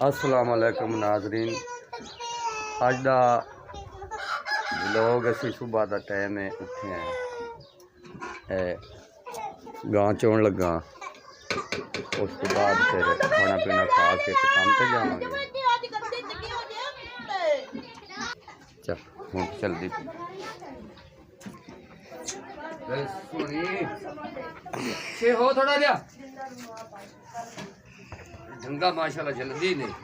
अस्सलाम वालेकुम नाजरीन। अज का लोग असी सुबह का टाइम है उठे हैं गां चोन लगा। उस तो बाद फिर खाना पीना खा के काम पर जावांगे। चल हुण चलदी हो थोड़ा जा ढंगा माशाल्लाह जल्दी नहीं।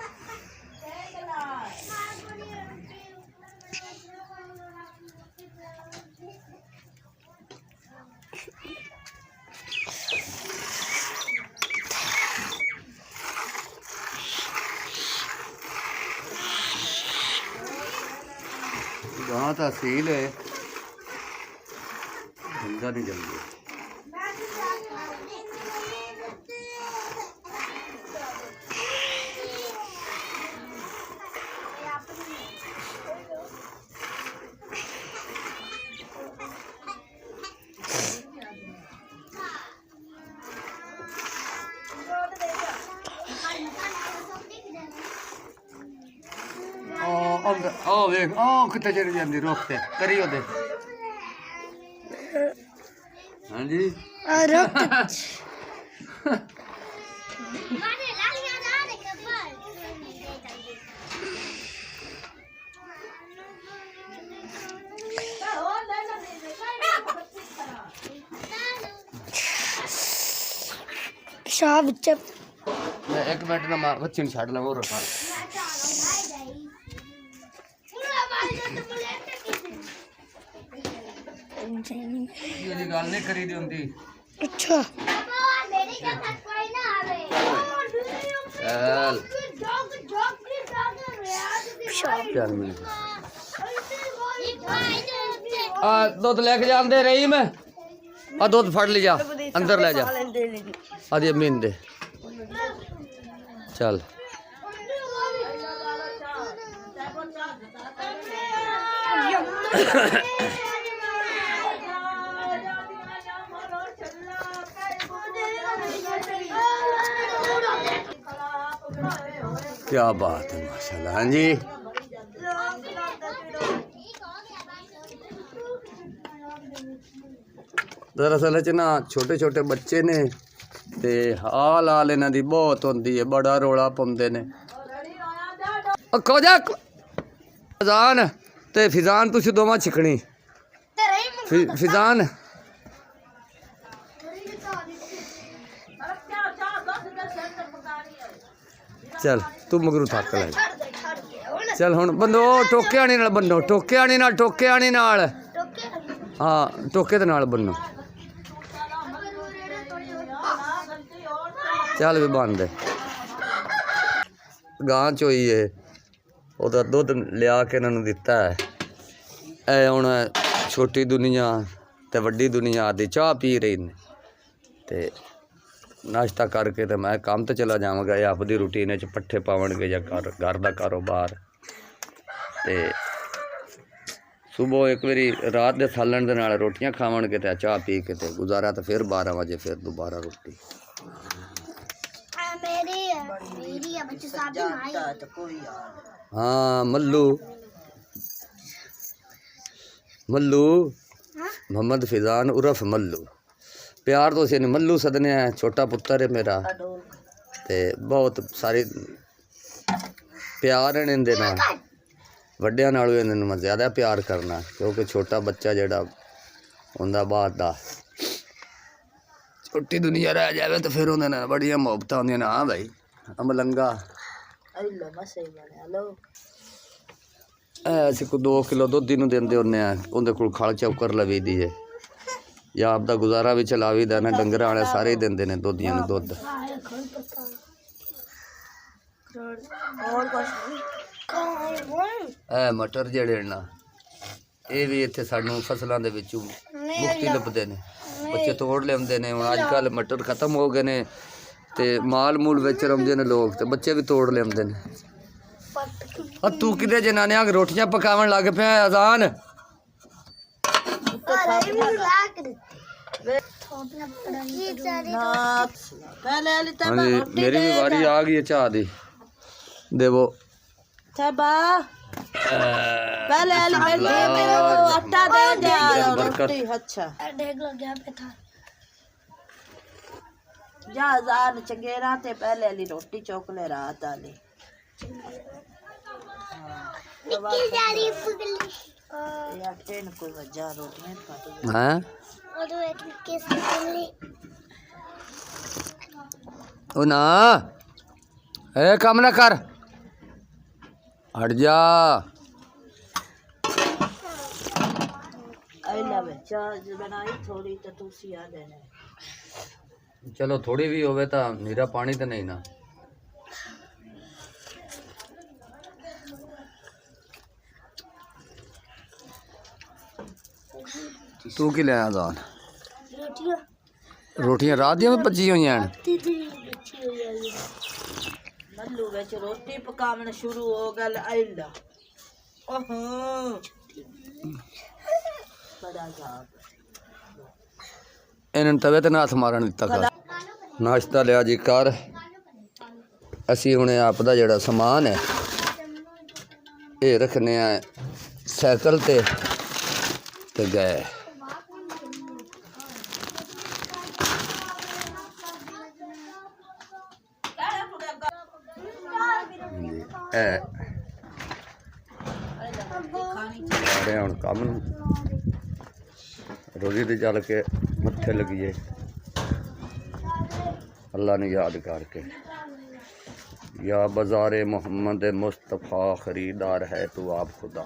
गां तहसील है ढंगा नहीं जल्दी। वेख कितने चढ़ जाती रुख ते करी ओदे। हाँ जी एक मिनट ना मार बच्चे छड़ ला वो रखा गल नहीं करी दी होंदी। अच्छा दुध लेके जाते रही मैं दुध फड़ ली जा अंदर ले जा आदि अम्मी दे चल। क्या बात है माशाल्लाह। हाँ जी दरअसल च ना छोटे छोटे बच्चे ने ते हाल हाल इन्हां दी बहुत होंदी है। बड़ा रौला पाउंदे ने। खोजा फिजान ते फिजान तुसी दोवां छिकनी फिजान चल तू मगरू थक ले चल हुण बंदो टोके आने नाल बन्नो टोके आने नाल हाँ टोके दे नाल बन्नो चल भी बन दे। गां चोई है उहदा दुध लिया के इन्हां नूं दित्ता है। ए हुण छोटी दुनिया ते वड्डी दुनिया आदि चाह पी रही ने ते नाश्ता करके तो मैं काम तो चला जावांगा। आपदी रूटीन च पट्ठे पावणगे या घर का कारोबार ते सुबह एक बारी रात के सालन दे नाल रोटियां खावणगे ते चाह पी के ते गुजारा तो फिर 12 बजे फिर दोबारा रोटी। हाँ मल्लू मोहम्मद फिजान उर्फ मल्लू प्यार तो उसे मल्लू सदने है। छोटा पुत्र है मेरा ते बहुत सारी प्यार है इनदे नाल। वड्डियां नालों इन्हां मैं ज़्यादा प्यार करना क्योंकि छोटा बच्चा जिहड़ा हुंदा बाद दा छोटी दुनिया रह जाए तो फिर उन्हें बड़ियां मुहब्बतां होंदियां ने। हाँ भाई अमलंगा असीं कोई 2 किलो दुध इनूं दिंदे हुंदे आ। उहदे कोल खल चौकर लवी दी है या आपदा गुजारा भी चलावी दा ना। डंगर वाले सारे ही देंदे ने दोधियां नूं दुध। मटर जेहड़े ना ये भी इत्थे सानूं फसलां दे विचों मुफ्ती लभदे ने। बच्चे तोड़ लिआउंदे ने। हुण अजकल मटर खत्म हो गए ने ते माल मूल बेच रौंदे ने लोग ते बच्चे भी तोड़ लिआउंदे ने। तू किते जनानियां रोटियां पकावन लग पिया अजान मेरी भी बारी आ गई है चाह दी। देवो थेबा पहले एलिमेंट मेरे को आटा दे दे रोटी अच्छा ढेग लग गया पे था जा जान चंगेरा ते पहले वाली रोटी चोकले रात वाली यार ट्रेन कोई वजह रोटी नहीं हैं और वो एक किस पगली ओ ना ए काम ना कर हट जा आइला में चाय बनाई थोड़ी तो तुसी आ देने चलो थोड़ी भी होवे तो नीरा पानी तो नहीं ना तू की लिया दाल रोटियां रोटियां रात दियां भी भज्जी हुई हैं दीदी बच्ची हो गई मल्लू विच रोटी पकावण शुरू हो गल आइला ओहो बड़ा जाब इन्होंने तवे ते नाथ मारन दिता कर नाश्ता लिया जी कर असी हुणे आपदा जेड़ा समान है ये रखने आ साइकिल ते गए ਹੁਣ ਕੰਮ ਨੂੰ रोजी ते चल के मत्थे लगिए अल्लाह ने याद करके या बाज़ारे मोहम्मद मुस्तफ़ा खरीदार है तू आप खुदा।